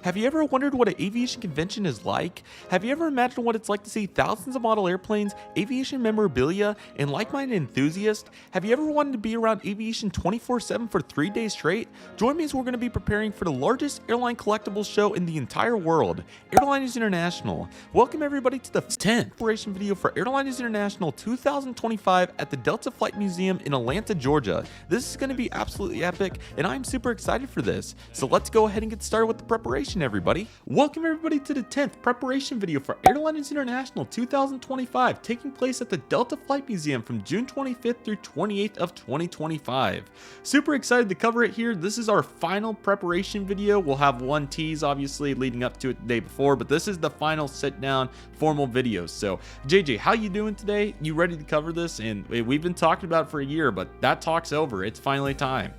Have you ever wondered what an aviation convention is like? Have you ever imagined what it's like to see thousands of model airplanes, aviation memorabilia, and like-minded enthusiasts? Have you ever wanted to be around aviation 24/7 for 3 days straight? Join me as we're going to be preparing for the largest airline collectibles show in the entire world, AIRLINERS International. Welcome everybody to the 10th preparation video for AIRLINERS International 2025 at the Delta Flight Museum in Atlanta, Georgia. This is going to be absolutely epic, and I'm super excited for this. So let's go ahead and get started with the preparation, everybody. Welcome everybody to the 10th preparation video for AIRLINERS International 2025, taking place at the Delta Flight Museum from June 25th through 28th of 2025. Super excited to cover it here. This is our final preparation video. We'll have one tease, obviously, leading up to it the day before, but this is the final sit-down formal video. So, JJ, how you doing today? You ready to cover this? And we've been talking about it for a year, but that talk's over. It's finally time.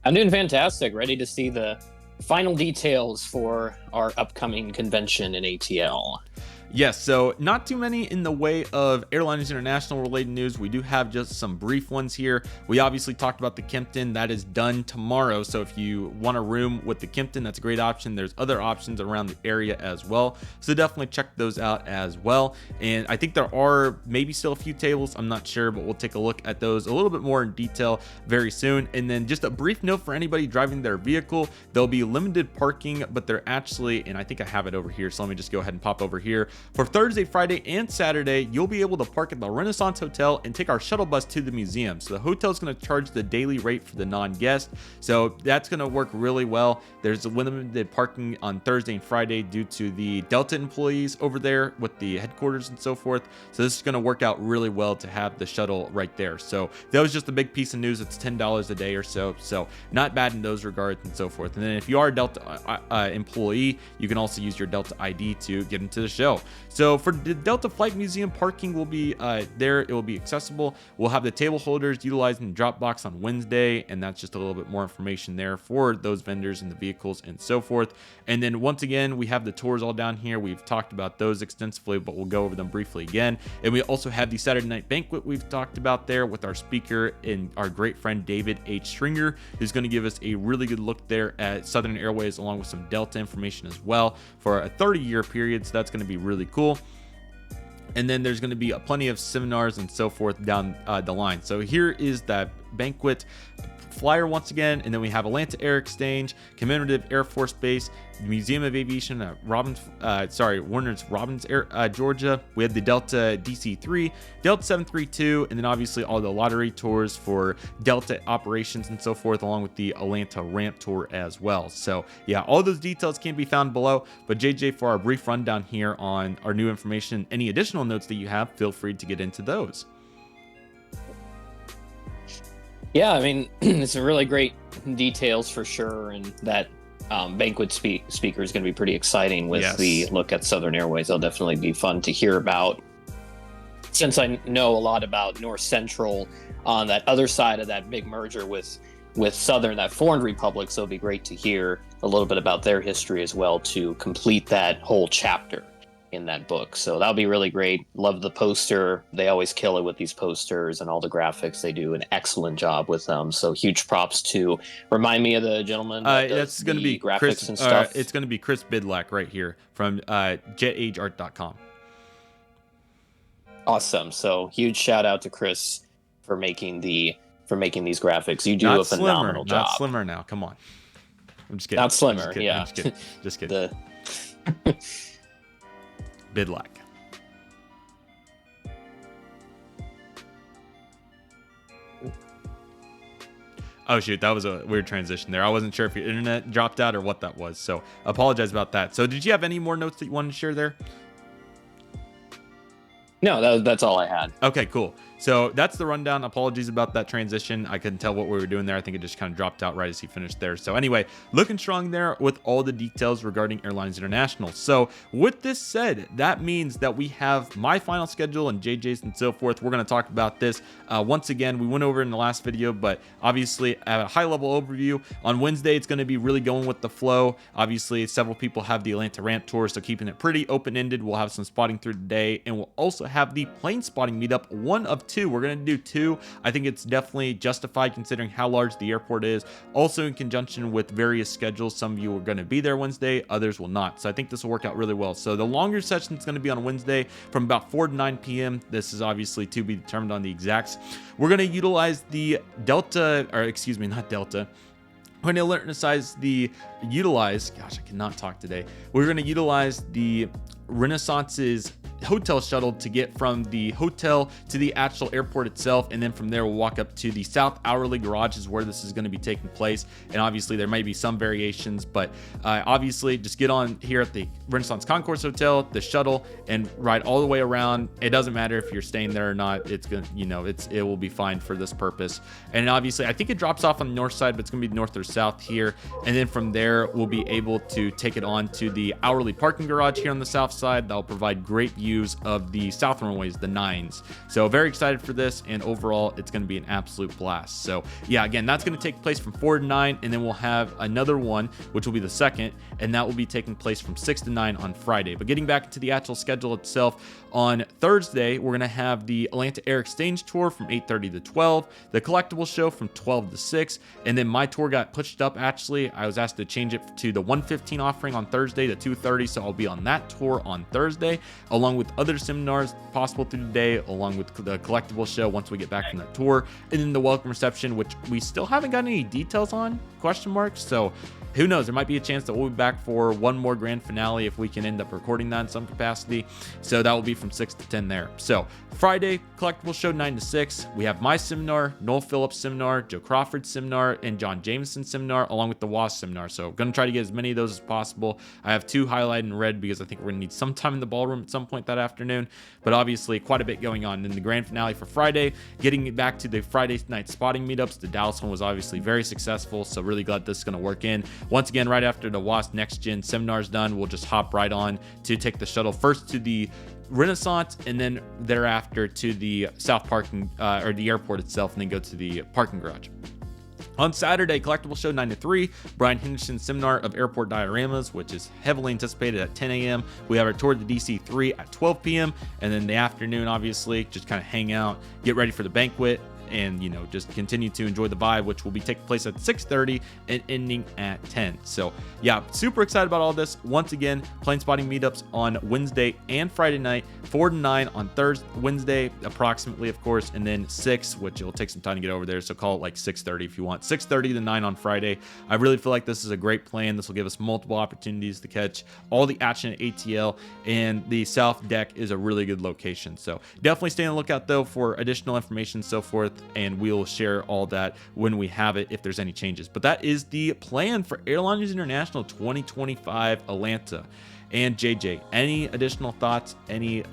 I'm doing fantastic. Ready to see the final details for our upcoming convention in ATL. Yes, so not too many in the way of AIRLINERS International related news. We do have just some brief ones here. We obviously talked about the Kimpton. That is done tomorrow. So if you want a room with the Kimpton, that's a great option. There's other options around the area as well. So definitely check those out as well. And I think there are maybe still a few tables. I'm not sure, but we'll take a look at those a little bit more in detail very soon. And then just a brief note for anybody driving their vehicle, there'll be limited parking, but they're actually, and I think I have it over here. So let me just go ahead and pop over here. For Thursday, Friday, and Saturday, you'll be able to park at the Renaissance Hotel and take our shuttle bus to the museum. So the hotel is going to charge the daily rate for the non-guest. So that's going to work really well. There's limited parking on Thursday and Friday due to the Delta employees over there with the headquarters and so forth. So this is going to work out really well to have the shuttle right there. So that was just a big piece of news. It's $10 a day or so. So not bad in those regards and so forth. And then if you are a Delta employee, you can also use your Delta ID to get into the show. So for the Delta Flight Museum, parking will be there. It will be accessible. We'll have the table holders utilizing the Dropbox on Wednesday, and that's just a little bit more information there for those vendors and the vehicles and so forth. And then once again, we have the tours all down here. We've talked about those extensively, but we'll go over them briefly again. And we also have the Saturday night banquet we've talked about there with our speaker and our great friend David H. Stringer, who's going to give us a really good look there at Southern Airways along with some Delta information as well for a 30-year period. So that's going to be really cool. And then there's going to be plenty of seminars and so forth down the line. So here is that banquet flyer once again, and then we have Atlanta Air Exchange, Commemorative Air Force Base, the Museum of Aviation at Warner's Robins, Georgia. We had the Delta DC-3, Delta 732, and then obviously all the lottery tours for Delta operations and so forth, along with the Atlanta ramp tour as well. So yeah, all those details can be found below. But JJ, for our brief rundown here on our new information, any additional notes that you have, feel free to get into those. Yeah, I mean, it's a really great details for sure, and that banquet speaker is going to be pretty exciting with the look at Southern Airways. It'll definitely be fun to hear about, since I know a lot about North Central on that other side of that big merger with Southern, that foreign republic. So it'll be great to hear a little bit about their history as well to complete that whole chapter in that book. So that'll be really great. Love the poster. They always kill it with these posters and all the graphics. They do an excellent job with them. So huge props to remind me of the gentleman that does that's going to be graphics Chris, and stuff. It's going to be Chris Bidlack right here from jetageart.com. Awesome. So huge shout out to Chris for making these graphics. You do a phenomenal job. Not slimmer now. Come on. I'm just kidding. Not slimmer. Yeah. Just kidding. Bidlack. Oh shoot, that was a weird transition there. I wasn't sure if your internet dropped out or what that was, so apologize about that. So did you have any more notes that you wanted to share there? No, that's all I had. Okay, cool. So that's the rundown. Apologies about that transition. I couldn't tell what we were doing there. I think it just kind of dropped out right as he finished there. So anyway, looking strong there with all the details regarding AIRLINERS International. So with this said, that means that we have my final schedule and JJ's and so forth. We're going to talk about this once again. We went over in the last video, but obviously at a high level overview on Wednesday, it's going to be really going with the flow. Obviously, several people have the Atlanta ramp tour, so keeping it pretty open-ended. We'll have some spotting through the day, and we'll also have the plane spotting meetup, one of 2. We're going to do 2. I think it's definitely justified considering how large the airport is. Also in conjunction with various schedules, some of you are going to be there Wednesday, others will not. So I think this will work out really well. So the longer session is going to be on Wednesday from about 4 to 9 p.m. This is obviously to be determined on the exacts. We're going to utilize the Delta, or excuse me, not Delta. We're going to utilize, gosh, I cannot talk today. We're going to utilize the Renaissance's hotel shuttle to get from the hotel to the actual airport itself, and then from there we'll walk up to the South Hourly Garage is where this is going to be taking place. And obviously there may be some variations, but obviously just get on here at the Renaissance Concourse Hotel, the shuttle, and ride all the way around. It doesn't matter if you're staying there or not. It's gonna, it will be fine for this purpose. And obviously I think it drops off on the north side, but it's gonna be north or south here, and then from there we'll be able to take it on to the Hourly Parking Garage here on the south side. That'll provide great views of the south runways, the 9s. So very excited for this, and overall it's going to be an absolute blast. So yeah, again, that's going to take place from 4 to 9, and then we'll have another one which will be the second, and that will be taking place from 6 to 9 on Friday. But getting back to the actual schedule itself, on Thursday we're going to have the Atlanta Air Exchange tour from 8:30 to 12, the collectible show from 12 to 6, and then my tour got pushed up. Actually, I was asked to change it to the 1:15 offering on Thursday to 2:30, so I'll be on that tour on Thursday, along with other seminars possible through the day, along with the collectible show once we get back from that tour, and then the welcome reception, which we still haven't got any details on, question marks. So who knows, there might be a chance that we'll be back for one more grand finale if we can end up recording that in some capacity. So that will be from 6 to 10 there. So Friday, collectible show 9 to 6. We have my seminar, Noel Phillips seminar, Joe Crawford seminar, and John Jameson seminar, along with the WASP seminar. So going to try to get as many of those as possible. I have 2 highlighted in red because I think we're going to need some time in the ballroom at some point that afternoon, but obviously quite a bit going on. In the grand finale for Friday, getting it back to the Friday night spotting meetups. The Dallas one was obviously very successful, so really glad this is going to work in. Once again, right after the WASP Next Gen seminars done, we'll just hop right on to take the shuttle first to the Renaissance, and then thereafter to the South Parking or the airport itself, and then go to the parking garage. On Saturday, collectible show 9 to 3, Brian Henderson's seminar of airport dioramas, which is heavily anticipated at 10 a.m. We have our tour to DC3 at 12 p.m. And then the afternoon, obviously, just kind of hang out, get ready for the banquet, and just continue to enjoy the vibe, which will be taking place at 6:30 and ending at 10. So yeah, super excited about all this. Once again, plane spotting meetups on Wednesday and Friday night, 4 to 9 on Wednesday approximately, of course, and then 6, which it'll take some time to get over there, so call it like 6:30 if you want. 6:30 to 9 on Friday. I really feel like this is a great plan. This will give us multiple opportunities to catch all the action at ATL, and the South Deck is a really good location. So definitely stay on the lookout though for additional information and so forth, and we'll share all that when we have it if there's any changes. But that is the plan for Airliners International 2025 Atlanta. And JJ, any additional thoughts, any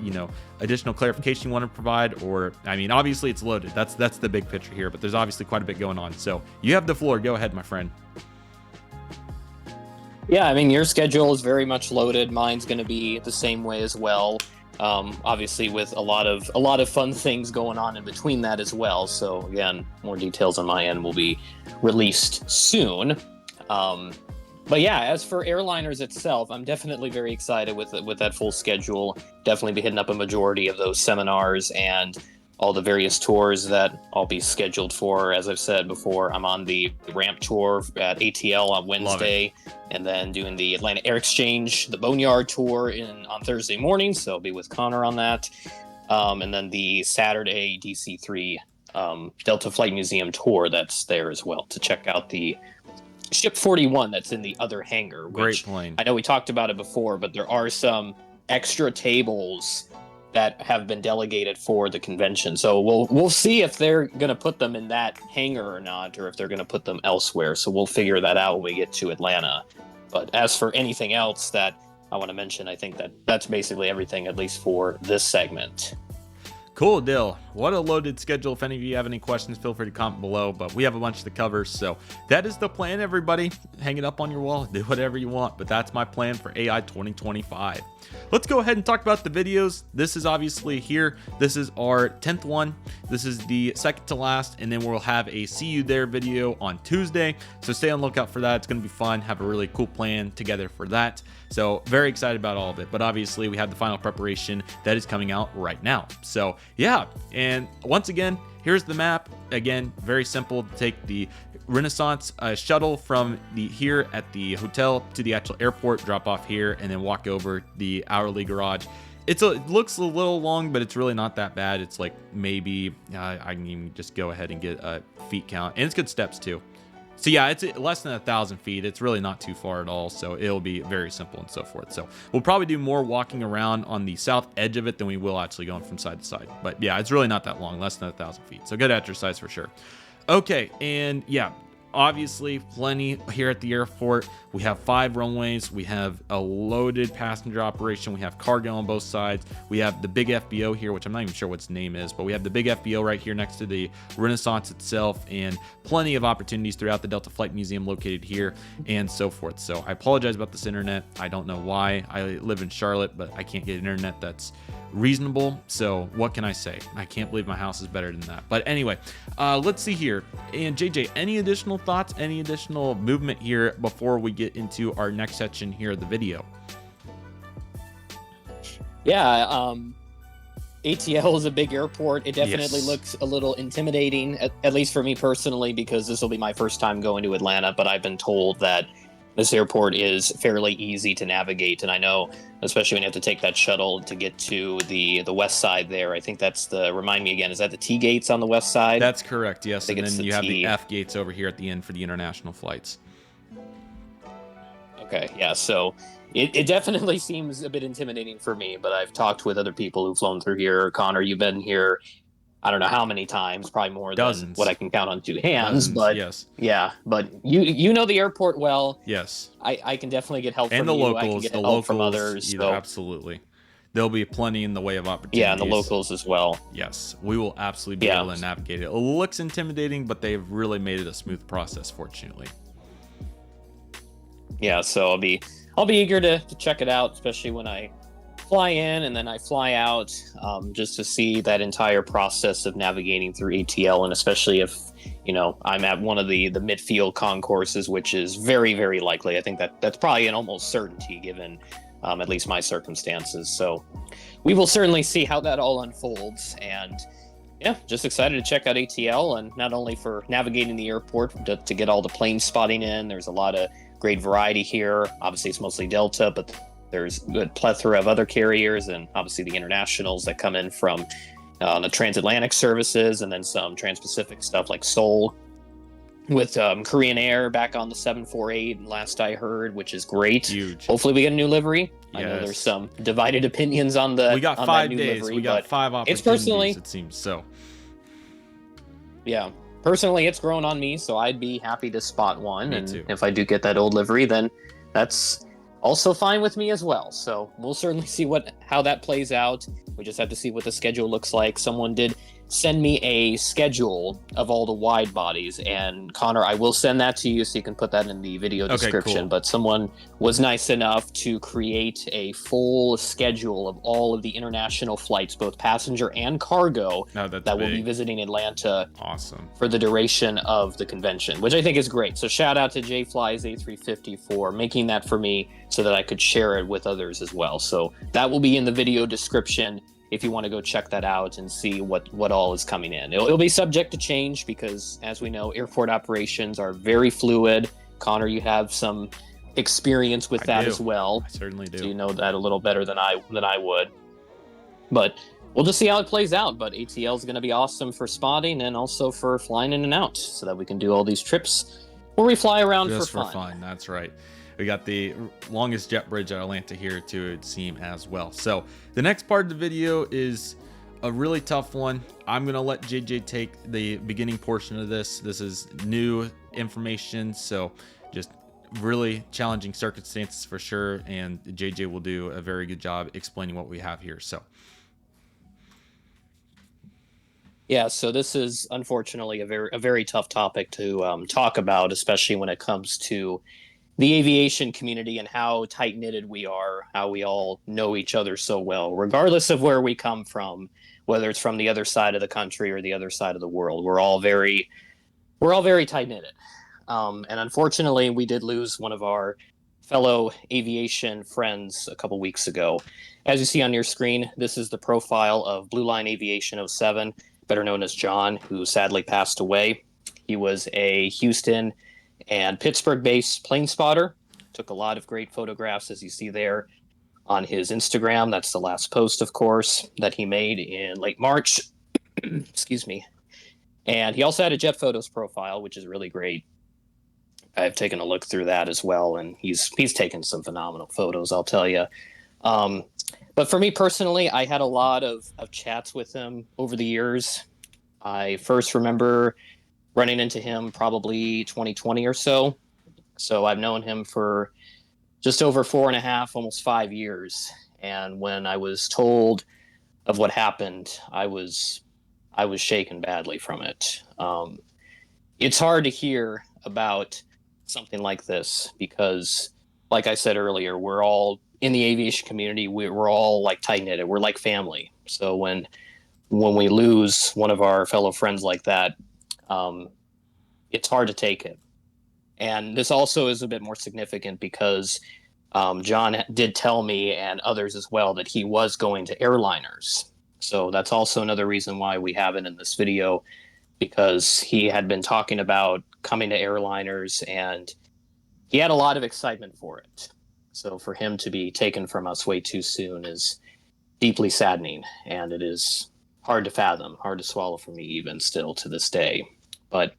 additional clarification you want to provide? Or I mean, obviously it's loaded, that's the big picture here, but there's obviously quite a bit going on, so you have the floor. Go ahead, my friend. Yeah, I mean, your schedule is very much loaded. Mine's going to be the same way as well. Obviously with a lot of fun things going on in between that as well. So again, more details on my end will be released soon. But yeah, as for Airliners itself, I'm definitely very excited with that full schedule. Definitely be hitting up a majority of those seminars and all the various tours that I'll be scheduled for. As I've said before, I'm on the ramp tour at ATL on Wednesday, and then doing the Atlanta Air Exchange, the Boneyard tour on Thursday morning. So I'll be with Connor on that. And then the Saturday DC3 Delta Flight Museum tour that's there as well to check out the Ship 41 that's in the other hangar. Great plane. I know we talked about it before, but there are some extra tables that have been delegated for the convention. So we'll see if they're going to put them in that hangar or not, or if they're going to put them elsewhere. So we'll figure that out when we get to Atlanta. But as for anything else that I want to mention, I think that's basically everything, at least for this segment. Cool deal. What a loaded schedule. If any of you have any questions, feel free to comment below, but we have a bunch to cover. So that is the plan, everybody. Hang it up on your wall, do whatever you want, but that's my plan for AI 2025. Let's go ahead and talk about the videos. This is obviously here. This is our 10th one. This is the second to last, and then we'll have a see you there video on Tuesday. So stay on the lookout for that. It's going to be fun. Have a really cool plan together for that. So very excited about all of it, but obviously we have the final preparation that is coming out right now. So yeah, and And once again, here's the map. Again, very simple. Take the Renaissance shuttle from here at the hotel to the actual airport, drop off here, and then walk over the hourly garage. It looks a little long, but it's really not that bad. It's like maybe I can even just go ahead and get a feet count, and it's good steps too. So yeah, it's less than 1,000 feet. It's really not too far at all. So it'll be very simple and so forth. So we'll probably do more walking around on the south edge of it than we will actually going from side to side. But yeah, it's really not that long, less than 1,000 feet. So good exercise for sure. Okay, and yeah, obviously plenty here at the airport. We have 5 runways. We have a loaded passenger operation. We have cargo on both sides. We have the big FBO here, which I'm not even sure what its name is, but we have the big FBO right here next to the Renaissance itself, and plenty of opportunities throughout the Delta Flight Museum located here and so forth. So I apologize about this internet. I don't know why. I live in Charlotte, but I can't get internet that's reasonable. So what can I say? I can't believe my house is better than that. But anyway, let's see here. And JJ, any additional thoughts, any additional movement here before we get into our next section here of the video? Yeah, ATL is a big airport. It definitely looks a little intimidating, at least for me personally, because this will be my first time going to Atlanta, but I've been told that this airport is fairly easy to navigate, and I know, especially when you have to take that shuttle to get to the west side there. I think that's remind me again, is that the T gates on the west side? That's correct, yes. And then you have the F gates over here at the end for the international flights. Okay, yeah, so it definitely seems a bit intimidating for me, but I've talked with other people who've flown through here. Connor, you've been here I don't know how many times, probably more than what I can count on 2 hands. Dozens, but yes. Yeah, but you know the airport well. Yes. I can definitely get help and from the you. locals, I can get the help locals, from others. So. Absolutely. There'll be plenty in the way of opportunities. Yeah, and the locals as well. Yes, we will absolutely be able to navigate it. It looks intimidating, but they've really made it a smooth process, fortunately. Yeah, so I'll be eager to check it out, especially when I fly in and then I fly out, just to see that entire process of navigating through ATL, and especially if I'm at one of the midfield concourses, which is very, very likely. I think that's probably an almost certainty given at least my circumstances. So we will certainly see how that all unfolds. And yeah, just excited to check out ATL, and not only for navigating the airport, to get all the plane spotting in. There's a lot of great variety here. Obviously, it's mostly Delta, but there's a good plethora of other carriers, and obviously the internationals that come in from the transatlantic services, and then some trans-Pacific stuff like Seoul with Korean Air back on the 748 last I heard, which is great. Huge. Hopefully we get a new livery. Yes. I know there's some divided opinions on the we got 5 days livery, we got 5 opportunities, personally, it seems. So yeah, personally it's grown on me, so I'd be happy to spot one. Me and too. If I do get that old livery, then that's also fine with me as well. So we'll certainly see how that plays out. We just have to see what the schedule looks like. Someone did send me a schedule of all the wide bodies, and Connor, I will send that to you so you can put that in the video description. Cool. But someone was nice enough to create a full schedule of all of the international flights, both passenger and cargo, that will be visiting Atlanta for the duration of the convention, which I think is great. So shout out to JFly's A350 for making that for me so that I could share it with others as well. So that will be in the video description if you want to go check that out and see what all is coming in. It'll be subject to change because, as we know, airport operations are very fluid. Connor, you have some experience with that as well. I certainly do. So you know that a little better than I would. But we'll just see how it plays out. But ATL is going to be awesome for spotting and also for flying in and out, so that we can do all these trips where we fly around just for fun. That's right. We got the longest jet bridge at Atlanta here to seem as well. So the next part of the video is a really tough one. I'm going to let JJ take the beginning portion of this. This is new information, so just really challenging circumstances for sure. And JJ will do a very good job explaining what we have here. So yeah, so this is unfortunately a very tough topic to talk about, especially when it comes to the aviation community and how tight-knitted we are, how we all know each other so well, regardless of where we come from, whether it's from the other side of the country or the other side of the world. We're all very tight-knitted. And unfortunately, we did lose one of our fellow aviation friends a couple weeks ago. As you see on your screen, this is the profile of Blue Line Aviation 07. better known as John, who sadly passed away. He was a Houston and Pittsburgh-based plane spotter. Took a lot of great photographs, as you see there on his Instagram. That's the last post, of course, that he made in late March. Excuse me. And he also had a Jet Photos profile, which is really great. I've taken a look through that as well, and he's taken some phenomenal photos, I'll tell you. But for me personally, I had a lot of chats with him over the years. I first remember running into him probably 2020 or so. So I've known him for just over 4.5, almost 5 years. And when I was told of what happened, I was shaken badly from it. It's hard to hear about something like this because, like I said earlier, we're all in the aviation community. We're all like tight knitted. We're like family. So when we lose one of our fellow friends like that, it's hard to take it. And this also is a bit more significant because John did tell me and others as well that he was going to Airliners. So that's also another reason why we have it in this video, because he had been talking about coming to Airliners and he had a lot of excitement for it. So for him to be taken from us way too soon is deeply saddening, and it is hard to fathom, hard to swallow for me even still to this day. But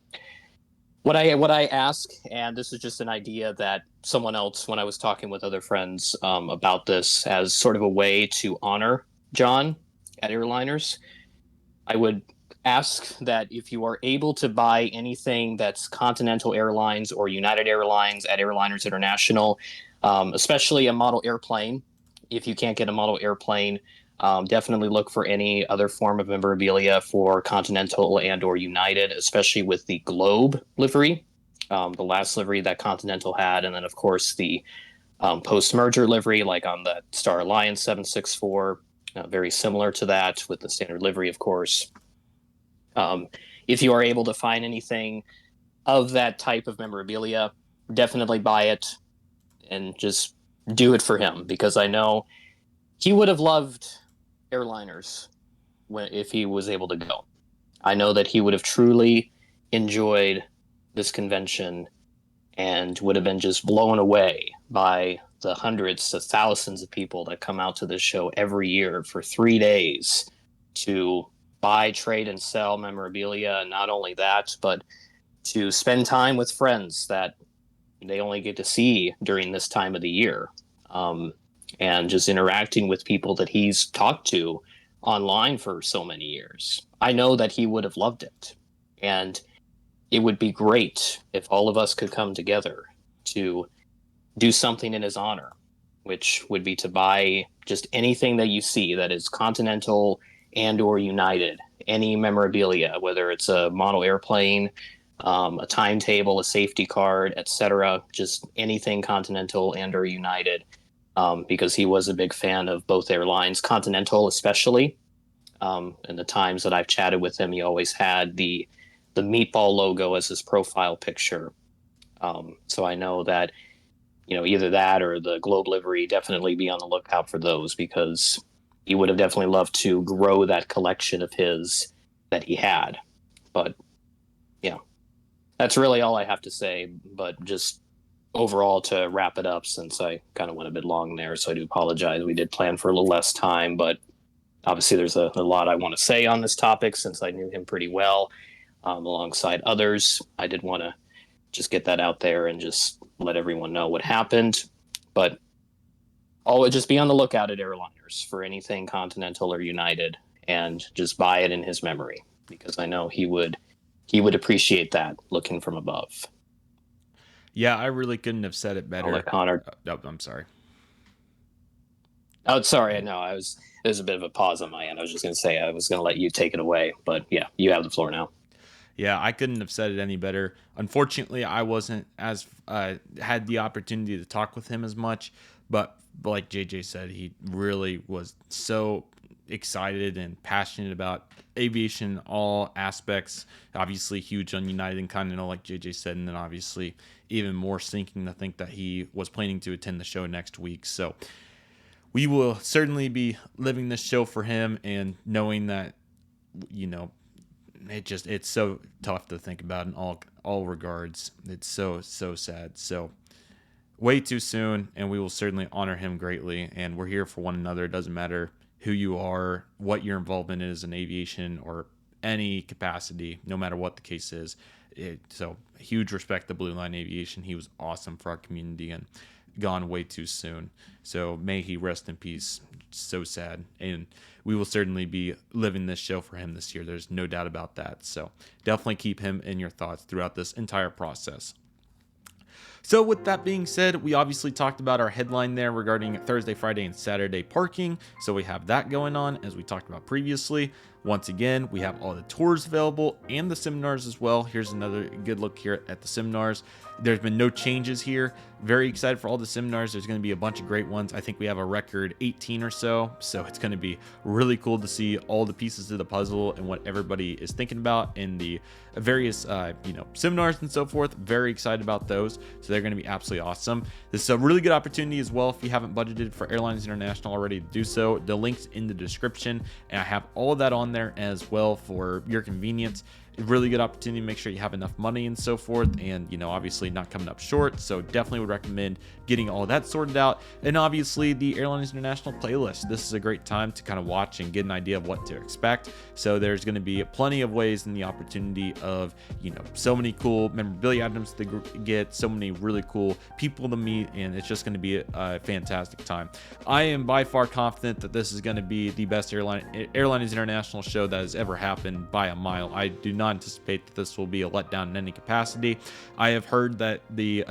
what I ask, and this is just an idea that someone else, when I was talking with other friends about this, as sort of a way to honor John at Airliners, I would ask that if you are able to buy anything that's Continental Airlines or United Airlines at Airliners International, especially a model airplane. If you can't get a model airplane, definitely look for any other form of memorabilia for Continental and or United, especially with the Globe livery, the last livery that Continental had, and then of course the post-merger livery, like on the Star Alliance 764, very similar to that with the standard livery, of course. If you are able to find anything of that type of memorabilia, definitely buy it and just do it for him, because I know he would have loved Airliners if he was able to go. I know that he would have truly enjoyed this convention and would have been just blown away by the hundreds to thousands of people that come out to this show every year for 3 days to buy, trade, and sell memorabilia. And not only that, but to spend time with friends that they only get to see during this time of the year. And just interacting with people that he's talked to online for so many years. I know that he would have loved it. And it would be great if all of us could come together to do something in his honor, which would be to buy just anything that you see that is Continental and or United, any memorabilia, whether it's a model airplane, a timetable, a safety card, etc., just anything Continental and or United, because he was a big fan of both airlines, Continental especially. In the times that I've chatted with him, he always had the meatball logo as his profile picture. So I know that, either that or the Globe livery, definitely be on the lookout for those, because he would have definitely loved to grow that collection of his that he had. But yeah, that's really all I have to say. But just overall, to wrap it up, since I kind of went a bit long there, so I do apologize. We did plan for a little less time, but obviously there's a lot I want to say on this topic since I knew him pretty well, alongside others. I did want to just get that out there and just let everyone know what happened. But always just be on the lookout at Airliners for anything Continental or United, and just buy it in his memory, because I know he would appreciate that looking from above. Yeah, I really couldn't have said it better. I'll let Connor. Oh, I'm sorry. Oh, sorry. No, there's a bit of a pause on my end. I was just going to say I was going to let you take it away, but yeah, you have the floor now. Yeah, I couldn't have said it any better. Unfortunately, I wasn't as had the opportunity to talk with him as much, but like JJ said, he really was so excited and passionate about aviation, all aspects. Obviously huge on United and Continental, like JJ said, and then obviously even more sinking to think that he was planning to attend the show next week. So we will certainly be living this show for him, and knowing that, it's so tough to think about in all regards. It's so sad. So way too soon, and we will certainly honor him greatly. And we're here for one another. It doesn't matter who you are, what your involvement is in aviation or any capacity, no matter what the case is. So huge respect to Blue Line Aviation. He was awesome for our community and gone way too soon. So may he rest in peace. So sad. And we will certainly be living this show for him this year. There's no doubt about that. So definitely keep him in your thoughts throughout this entire process. So with that being said, we obviously talked about our headline there regarding Thursday, Friday, and Saturday parking. So we have that going on as we talked about previously. Once again, we have all the tours available and the seminars as well. Here's another good look here at the seminars. There's been no changes here. Very excited for all the seminars. There's going to be a bunch of great ones. I think we have a record 18 or so. So it's going to be really cool to see all the pieces of the puzzle and what everybody is thinking about in the various seminars and so forth. Very excited about those. So they're going to be absolutely awesome. This is a really good opportunity as well if you haven't budgeted for Airliners International already to do so. The link's in the description, and I have all of that on there as well for your convenience. Really good opportunity to make sure you have enough money and so forth, and obviously not coming up short. So definitely would recommend getting all that sorted out. And obviously the Airliners International playlist, this is a great time to kind of watch and get an idea of what to expect. So there's going to be plenty of ways and the opportunity of so many cool memorabilia items to get, so many really cool people to meet, and it's just going to be a fantastic time. I am by far confident that this is going to be the best Airliners International show that has ever happened by a mile. I do not anticipate that this will be a letdown in any capacity. I have heard that the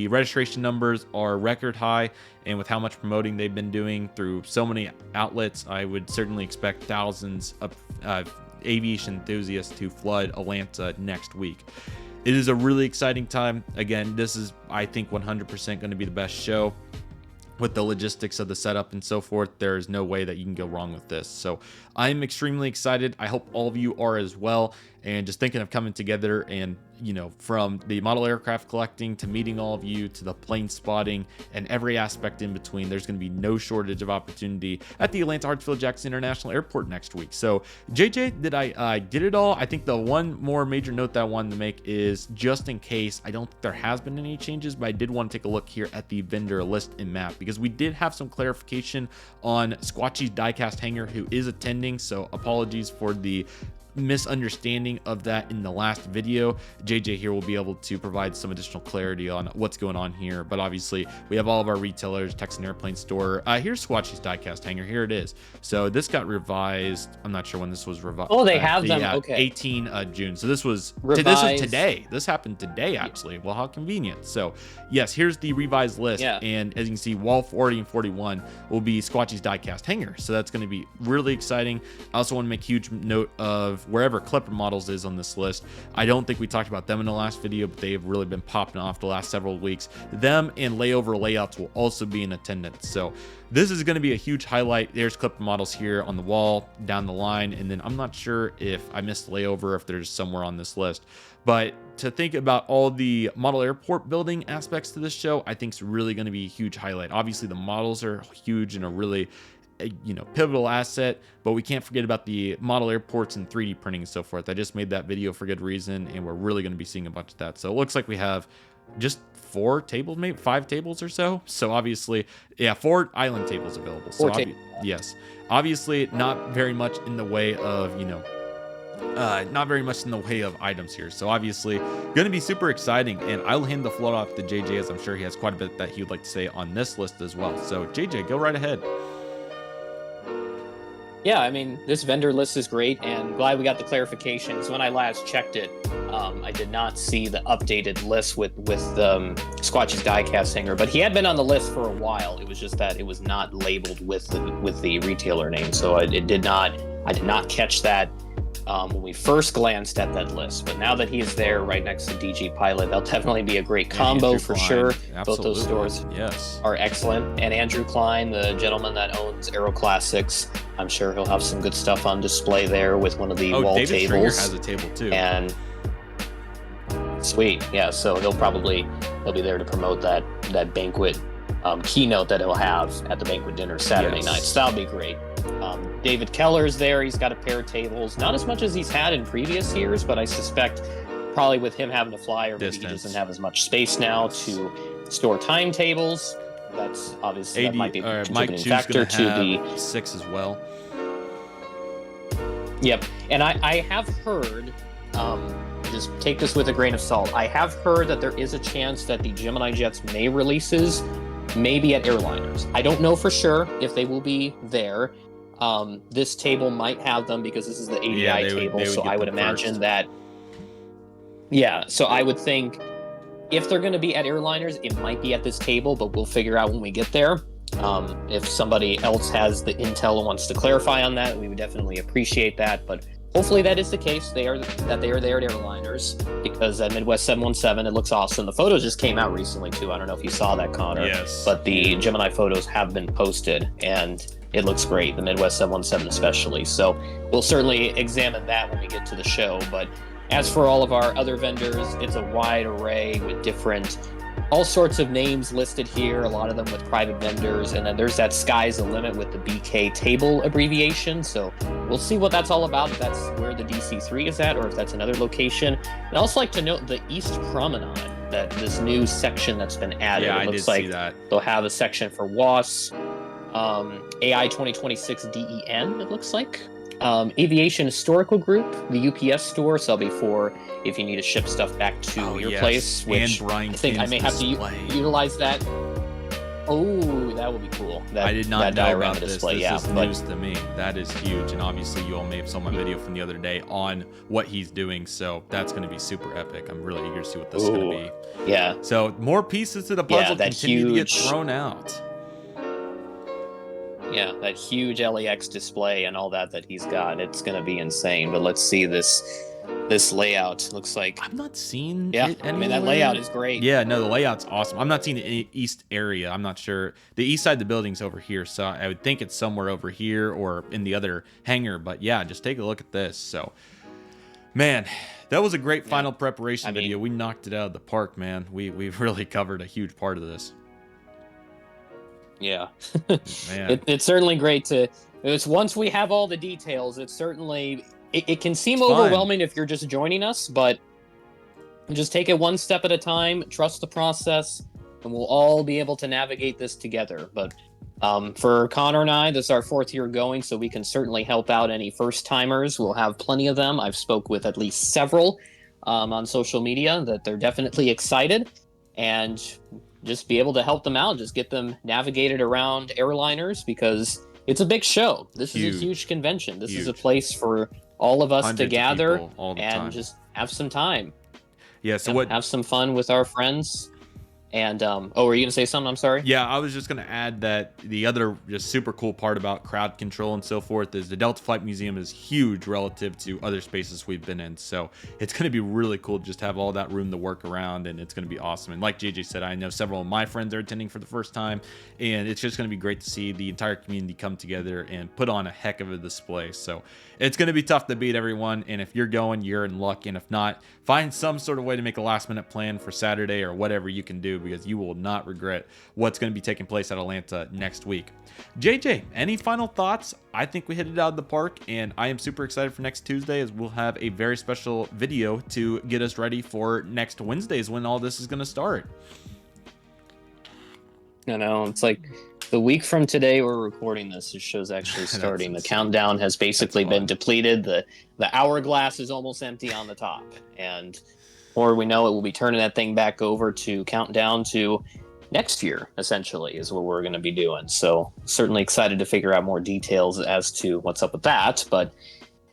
registration numbers are record high, and with how much promoting they've been doing through so many outlets, I would certainly expect thousands of aviation enthusiasts to flood Atlanta next week. It is a really exciting time. Again, this is, I think, 100% going to be the best show. With the logistics of the setup and so forth, there is no way that you can go wrong with this. So I'm extremely excited. I hope all of you are as well. And just thinking of coming together and, from the model aircraft collecting to meeting all of you to the plane spotting and every aspect in between, there's going to be no shortage of opportunity at the Atlanta Hartsfield-Jackson International Airport next week. So JJ, did I get it all? I think the one more major note that I wanted to make is, just in case, I don't think there has been any changes, but I did want to take a look here at the vendor list and map, because we did have some clarification on Squatchy's diecast hangar, who is attending. So apologies for the misunderstanding of that in the last video. JJ here will be able to provide some additional clarity on what's going on here, but obviously we have all of our retailers, Texan Airplane Store. Here's Squatchy's diecast hangar. Here it is. So this got revised. I'm not sure when this was revised. Oh, they have them. Okay. 18 June. So this was revised. This is today. This happened today, actually. Well, how convenient. So yes, here's the revised list. Yeah. And as you can see, wall 40 and 41 will be Squatchy's diecast hangar. So that's going to be really exciting. I also want to make huge note of wherever Clipper Models is on this list. I don't think we talked about them in the last video, but they have really been popping off the last several weeks. Them and Layover Layouts will also be in attendance. So this is going to be a huge highlight. There's Clipper Models here on the wall down the line, and then I'm not sure if I missed Layover, if there's somewhere on this list. But to think about all the model airport building aspects to this show, I think is really going to be a huge highlight. Obviously the models are huge and a really pivotal asset, but we can't forget about the model airports and 3D printing and so forth. I just made that video for good reason, and we're really going to be seeing a bunch of that. So it looks like we have just 4 tables, maybe 5 tables or so. So obviously, yeah, 4 island tables available. So yes, obviously not very much in the way of, not very much in the way of items here. So obviously going to be super exciting, and I'll hand the floor off to JJ, as I'm sure he has quite a bit that he would like to say on this list as well. So JJ, go right ahead. Yeah, I mean, this vendor list is great, and glad we got the clarifications. When I last checked it, I did not see the updated list with Squatchy's diecast hangar, but he had been on the list for a while. It was just that it was not labeled with the retailer name, so I did not catch that when we first glanced at that list. But now that he is there right next to DG Pilot, that'll definitely be a great combo for sure. Absolutely. Both those stores are excellent. And Andrew Klein, the gentleman that owns Aero Classics, I'm sure he'll have some good stuff on display there with one of the wall David tables. Stringer has a table too. And sweet, yeah. So he'll be there to promote that banquet keynote that he'll have at the banquet dinner Saturday night. So that'll be great. David Keller's there. He's got a pair of tables, not as much as he's had in previous years, but I suspect probably with him having to fly, or maybe he doesn't have as much space now to store timetables. That's obviously that might be a contributing factor to the 6 as well. Yep, and I have heard, just take this with a grain of salt, I have heard that there is a chance that the GeminiJets may releases maybe at Airliners. I don't know for sure if they will be there. This table might have them because this is the ADI table, so I would imagine that. Yeah, so I would think if they're going to be at Airliners, it might be at this table, but we'll figure out when we get there. If somebody else has the intel and wants to clarify on that, we would definitely appreciate that. But hopefully that is the case. They are there at Airliners, because at Midwest 717, it looks awesome. The photos just came out recently too. I don't know if you saw that, Connor. Yes. But the Gemini photos have been posted, and it looks great. The Midwest 717 especially. So we'll certainly examine that when we get to the show. But as for all of our other vendors, it's a wide array with all sorts of names listed here, a lot of them with private vendors, and then there's that sky's the limit with the BK table abbreviation, so we'll see what that's all about, if that's where the DC3 is at, or if that's another location. And I'd also like to note the East Promenade, that this new section that's been added. Yeah, it looks like they'll have a section for WAS, AI2026 DEN, it looks like. Aviation Historical Group, the UPS store, so that'll be for if you need to ship stuff back to your place, which I think I may have to utilize that. Oh, that would be cool. I did not know about this. This is news to me. That is huge, and obviously you all may have saw my video from the other day on what he's doing, so that's going to be super epic. I'm really eager to see what this is going to be. Yeah. So more pieces to the puzzle continue to get thrown out. Yeah, that huge LAX display and all that he's got. It's going to be insane. But let's see this layout. Looks like I'm not seeing it anywhere. I mean, that layout is great. Yeah, no, the layout's awesome. I'm not seeing the east area. I'm not sure. The east side of the building's over here, so I would think it's somewhere over here or in the other hangar. But yeah, just take a look at this. So, man, that was a great final preparation video. We knocked it out of the park, man. We've really covered a huge part of this. Yeah, it's certainly great once we have all the details, it's certainly, it can seem overwhelming if you're just joining us, but just take it one step at a time, trust the process, and we'll all be able to navigate this together. But for Connor and I, this is our 4th year going, so we can certainly help out any first timers. We'll have plenty of them. I've spoke with at least several on social media that they're definitely excited, and just be able to help them out, just get them navigated around Airliners, because it's a big show. This is a huge convention. This is a place for all of us to gather and just have some time. Yeah, so have some fun with our friends. And, were you going to say something? I'm sorry. Yeah, I was just going to add that the other just super cool part about crowd control and so forth is the Delta Flight Museum is huge relative to other spaces we've been in. So it's going to be really cool to just have all that room to work around, and it's going to be awesome. And like JJ said, I know several of my friends are attending for the first time, and it's just going to be great to see the entire community come together and put on a heck of a display. So it's going to be tough to beat everyone, and if you're going, you're in luck. And if not, find some sort of way to make a last-minute plan for Saturday or whatever you can do, because you will not regret what's going to be taking place at Atlanta next week. JJ, any final thoughts? I think we hit it out of the park, and I am super excited for next Tuesday, as we'll have a very special video to get us ready for next Wednesdays when all this is going to start. I know, it's like the week from today we're recording this. The show's actually starting. The countdown has basically been depleted. The hourglass is almost empty on the top, and or we know it will be turning that thing back over to countdown to next year, essentially, is what we're going to be doing. So certainly excited to figure out more details as to what's up with that. But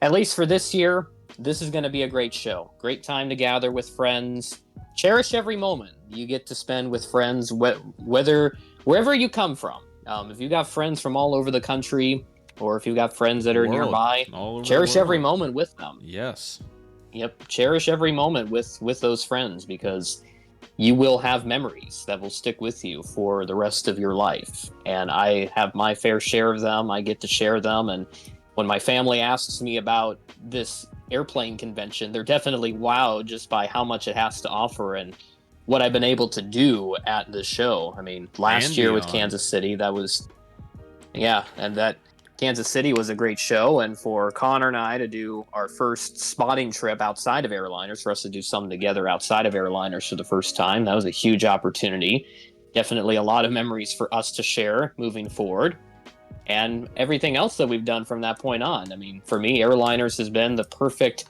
at least for this year, this is going to be a great show. Great time to gather with friends. Cherish every moment you get to spend with friends, wherever you come from. If you got friends from all over the country, or if you got friends that are nearby, cherish every moment with them. Yes. Yep, cherish every moment with those friends, because you will have memories that will stick with you for the rest of your life. And I have my fair share of them. I get to share them. And when my family asks me about this airplane convention, they're definitely wowed just by how much it has to offer and what I've been able to do at the show. I mean, last year with Kansas City, that was, and that Kansas City was a great show, and for Connor and I to do our first spotting trip outside of Airliners, for us to do something together outside of Airliners for the first time, that was a huge opportunity. Definitely a lot of memories for us to share moving forward, and everything else that we've done from that point on. I mean, for me, Airliners has been the perfect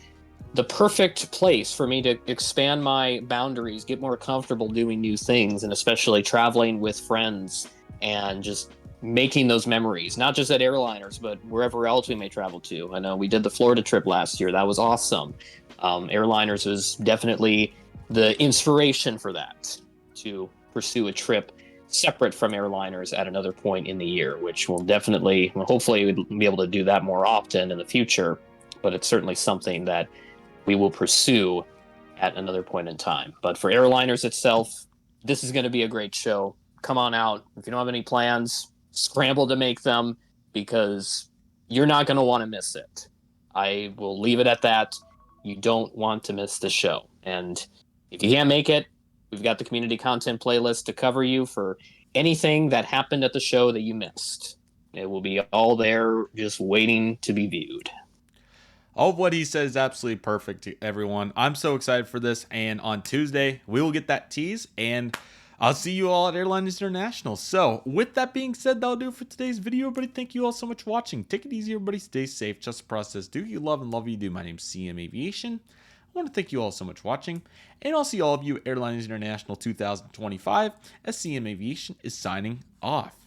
place for me to expand my boundaries, get more comfortable doing new things, and especially traveling with friends and just making those memories, not just at Airliners, but wherever else we may travel to. I know we did the Florida trip last year. That was awesome. Airliners was definitely the inspiration for that, to pursue a trip separate from Airliners at another point in the year, which will definitely, hopefully we'll be able to do that more often in the future, but it's certainly something that we will pursue at another point in time. But for Airliners itself, this is going to be a great show. Come on out. If you don't have any plans, scramble to make them, because you're not going to want to miss it. I will leave it at that. You don't want to miss the show. And if you can't make it, we've got the community content playlist to cover you for anything that happened at the show that you missed. It will be all there, just waiting to be viewed. All of what he said is absolutely perfect, everyone. I'm so excited for this, and on Tuesday, we will get that tease, and I'll see you all at Airliners International. So, with that being said, that'll do it for today's video, everybody. Thank you all so much for watching. Take it easy, everybody. Stay safe. Trust the process. Do you love and love you do. My name's CM Aviation. I want to thank you all so much for watching, and I'll see all of you at Airliners International 2025 as CM Aviation is signing off.